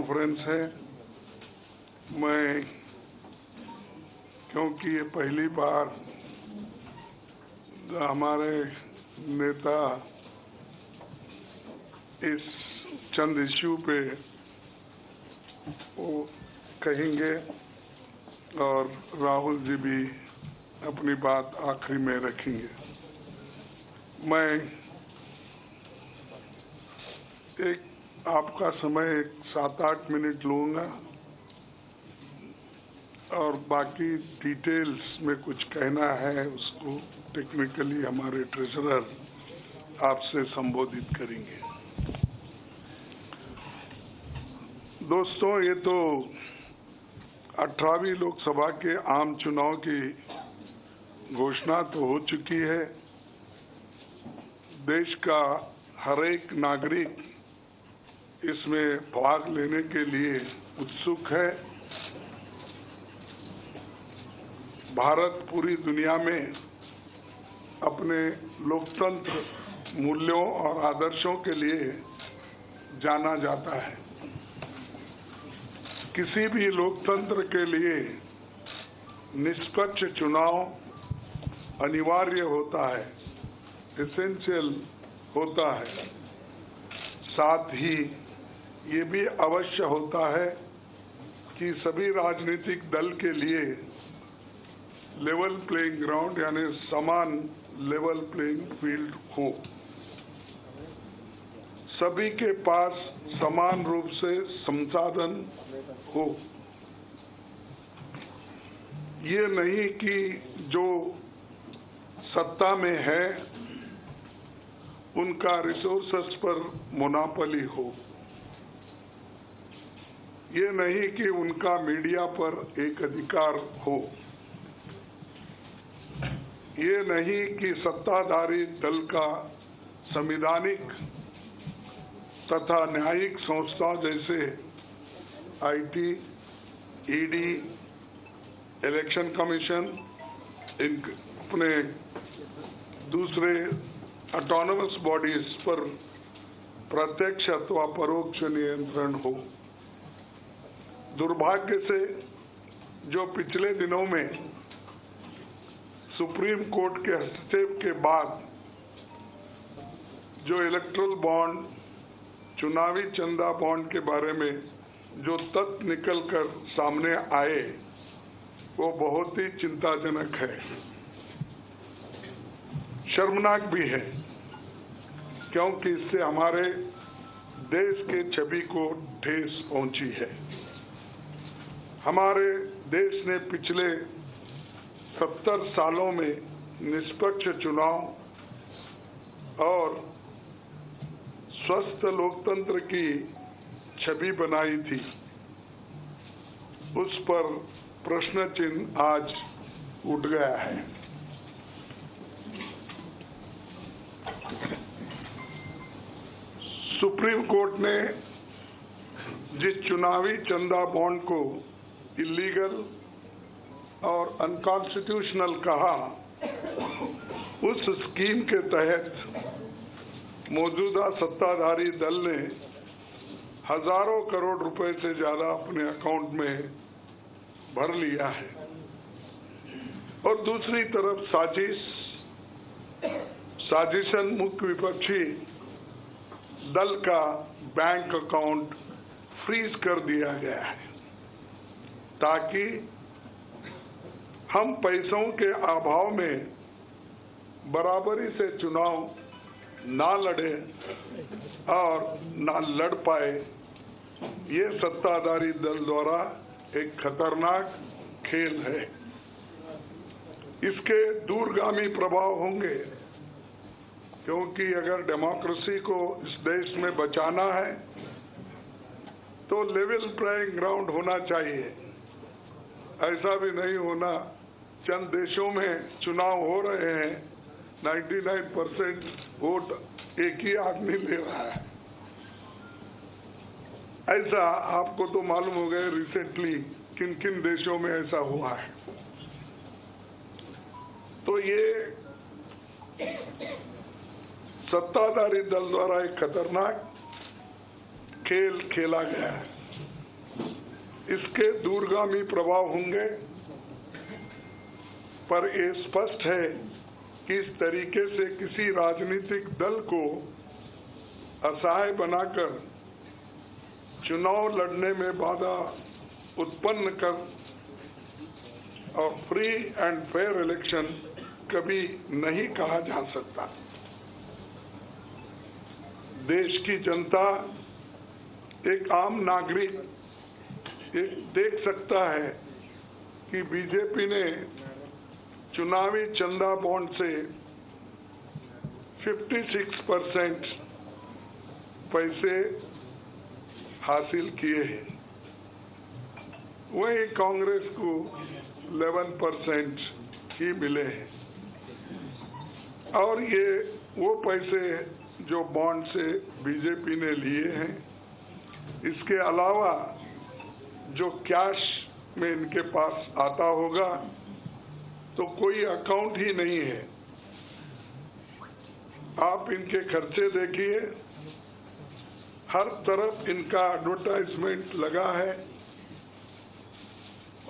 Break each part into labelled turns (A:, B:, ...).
A: Conference है। मैं क्योंकि ये पहली बार हमारे नेता इस चंद इश्यू पे वो कहेंगे और राहुल जी भी अपनी बात आखिरी में रखेंगे। मैं आपका समय 7-8 मिनट लूँगा और बाकी डिटेल्स में कुछ कहना है उसको टेक्निकली हमारे ट्रेजरर आपसे संबोधित करेंगे। दोस्तों, ये तो 18वीं लोकसभा के आम चुनाव की घोषणा तो हो चुकी है। देश का हर एक नागरिक इसमें भाग लेने के लिए उत्सुक है। भारत पूरी दुनिया में अपने लोकतंत्र मूल्यों और आदर्शों के लिए जाना जाता है। किसी भी लोकतंत्र के लिए निष्पक्ष चुनाव अनिवार्य होता है, एसेंशियल होता है। साथ ही ये भी अवश्य होता है कि सभी राजनीतिक दल के लिए लेवल प्लेइंग ग्राउंड यानी समान लेवल प्लेइंग फील्ड हो, सभी के पास समान रूप से संसाधन हो। ये नहीं कि जो सत्ता में है उनका रिसोर्सेस पर मोनोपोली हो। ये नहीं कि उनका मीडिया पर एक अधिकार हो। ये नहीं कि सत्ताधारी दल का संवैधानिक तथा न्यायिक संस्था जैसे आईटी, ईडी, इलेक्शन कमीशन, इन अपने दूसरे ऑटोनोमस बॉडीज पर प्रत्यक्ष अथवा परोक्ष नियंत्रण हो। दुर्भाग्य से जो पिछले दिनों में सुप्रीम कोर्ट के हस्तक्षेप के बाद जो इलेक्ट्रल बॉन्ड, चुनावी चंदा बॉन्ड के बारे में जो तथ्य निकलकर सामने आए वो बहुत ही चिंताजनक है, शर्मनाक भी है, क्योंकि इससे हमारे देश के छवि को ठेस पहुंची है। हमारे देश ने पिछले 70 सालों में निष्पक्ष चुनाव और स्वस्थ लोकतंत्र की छवि बनाई थी। उस पर प्रश्न चिन्ह आज उठ गया है। सुप्रीम कोर्ट ने जिस चुनावी चंदा बॉन्ड को इलीगल और अनकॉन्स्टिट्यूशनल कहा, उस स्कीम के तहत मौजूदा सत्ताधारी दल ने हजारों करोड़ रुपए से ज्यादा अपने अकाउंट में भर लिया है और दूसरी तरफ साजिशन मुख्य विपक्षी दल का बैंक अकाउंट फ्रीज कर दिया गया है ताकि हम पैसों के अभाव में बराबरी से चुनाव ना लड़े और ना लड़ पाए। ये सत्ताधारी दल द्वारा एक खतरनाक खेल है। इसके दूरगामी प्रभाव होंगे, क्योंकि अगर डेमोक्रेसी को इस देश में बचाना है तो लेवल प्लेइंग ग्राउंड होना चाहिए। ऐसा भी नहीं होना, चंद देशों में चुनाव हो रहे हैं, 99% वोट एक ही आदमी ले रहा है। ऐसा आपको तो मालूम हो गया रिसेंटली किन किन देशों में ऐसा हुआ है। तो ये सत्ताधारी दल द्वारा एक खतरनाक खेल खेला गया है। इसके दूरगामी प्रभाव होंगे, पर ये स्पष्ट है कि इस तरीके से किसी राजनीतिक दल को असहाय बनाकर चुनाव लड़ने में बाधा उत्पन्न कर और फ्री एंड फेयर इलेक्शन कभी नहीं कहा जा सकता। देश की जनता, एक आम नागरिक देख सकता है कि बीजेपी ने चुनावी चंदा बॉन्ड से 56% पैसे हासिल किए हैं, वहीं कांग्रेस को 11% ही मिले हैं। और ये वो पैसे जो बॉन्ड से बीजेपी ने लिए हैं, इसके अलावा जो कैश में इनके पास आता होगा तो कोई अकाउंट ही नहीं है। आप इनके खर्चे देखिए, हर तरफ इनका एडवर्टाइजमेंट लगा है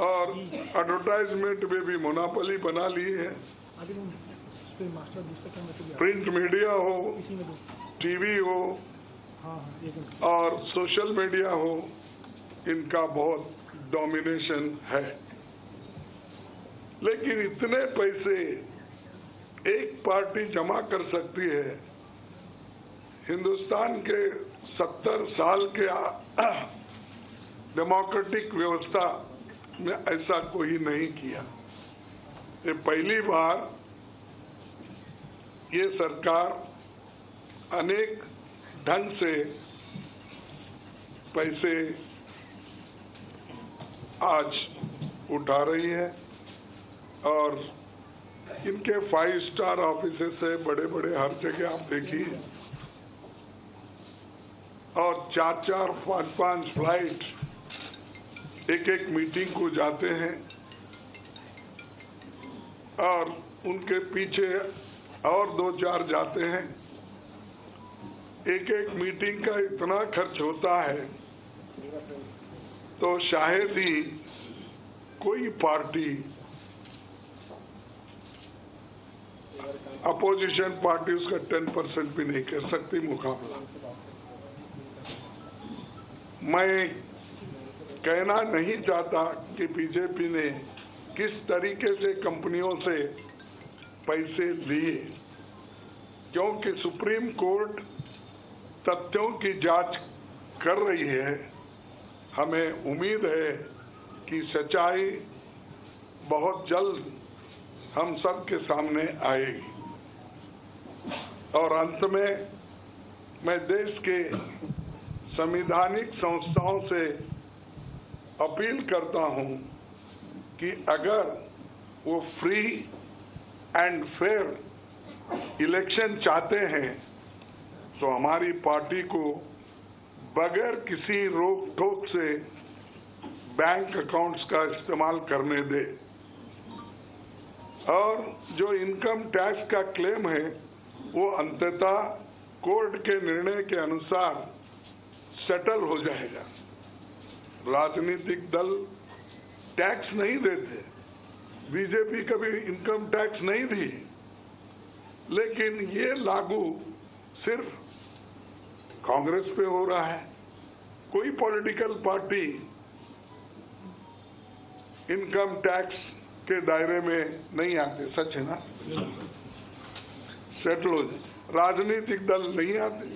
A: और एडवर्टाइजमेंट में भी मोनोपोली बना ली है। प्रिंट मीडिया हो, टीवी हो और सोशल मीडिया हो, इनका बहुत डोमिनेशन है। लेकिन इतने पैसे एक पार्टी जमा कर सकती है, हिंदुस्तान के 70 साल के डेमोक्रेटिक व्यवस्था में ऐसा कोई नहीं किया। ये पहली बार ये सरकार अनेक ढंग से पैसे आज उठा रही है और इनके 5 स्टार ऑफिसेस से बड़े बड़े हर जगह आप देखिए, और 4-4, 5-5 फ्लाइट एक मीटिंग को जाते हैं और उनके पीछे और 2-4 जाते हैं। एक मीटिंग का इतना खर्च होता है तो शायद ही कोई पार्टी, अपोजिशन पार्टी उसका 10% भी नहीं कर सकती मुकाबला। मैं कहना नहीं चाहता कि बीजेपी ने किस तरीके से कंपनियों से पैसे लिए, क्योंकि सुप्रीम कोर्ट तथ्यों की जांच कर रही है। हमें उम्मीद है कि सच्चाई बहुत जल्द हम सब के सामने आएगी। और अंत में मैं देश के संवैधानिक संस्थाओं से अपील करता हूं कि अगर वो फ्री एंड फेयर इलेक्शन चाहते हैं तो हमारी पार्टी को बगैर किसी रोक टोक से बैंक अकाउंट्स का इस्तेमाल करने दे, और जो इनकम टैक्स का क्लेम है वो अंततः कोर्ट के निर्णय के अनुसार सेटल हो जाएगा। राजनीतिक दल टैक्स नहीं देते, बीजेपी कभी इनकम टैक्स नहीं दी, लेकिन ये लागू सिर्फ कांग्रेस पे हो रहा है। कोई पॉलिटिकल पार्टी इनकम टैक्स के दायरे में नहीं आते, सच है ना? सेटल हो जाए, राजनीतिक दल नहीं आते।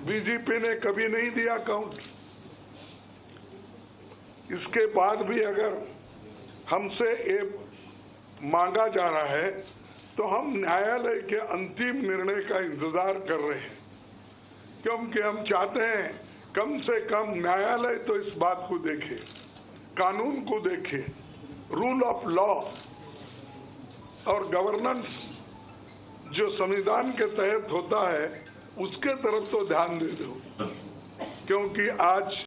A: बीजेपी ने कभी नहीं दिया अकाउंट। इसके बाद भी अगर हमसे ये मांगा जा रहा है तो हम न्यायालय के अंतिम निर्णय का इंतजार कर रहे हैं, क्योंकि हम चाहते हैं कम से कम न्यायालय तो इस बात को देखे, कानून को देखे, रूल ऑफ लॉ और गवर्नेंस जो संविधान के तहत होता है उसके तरफ तो ध्यान दे दो, क्योंकि आज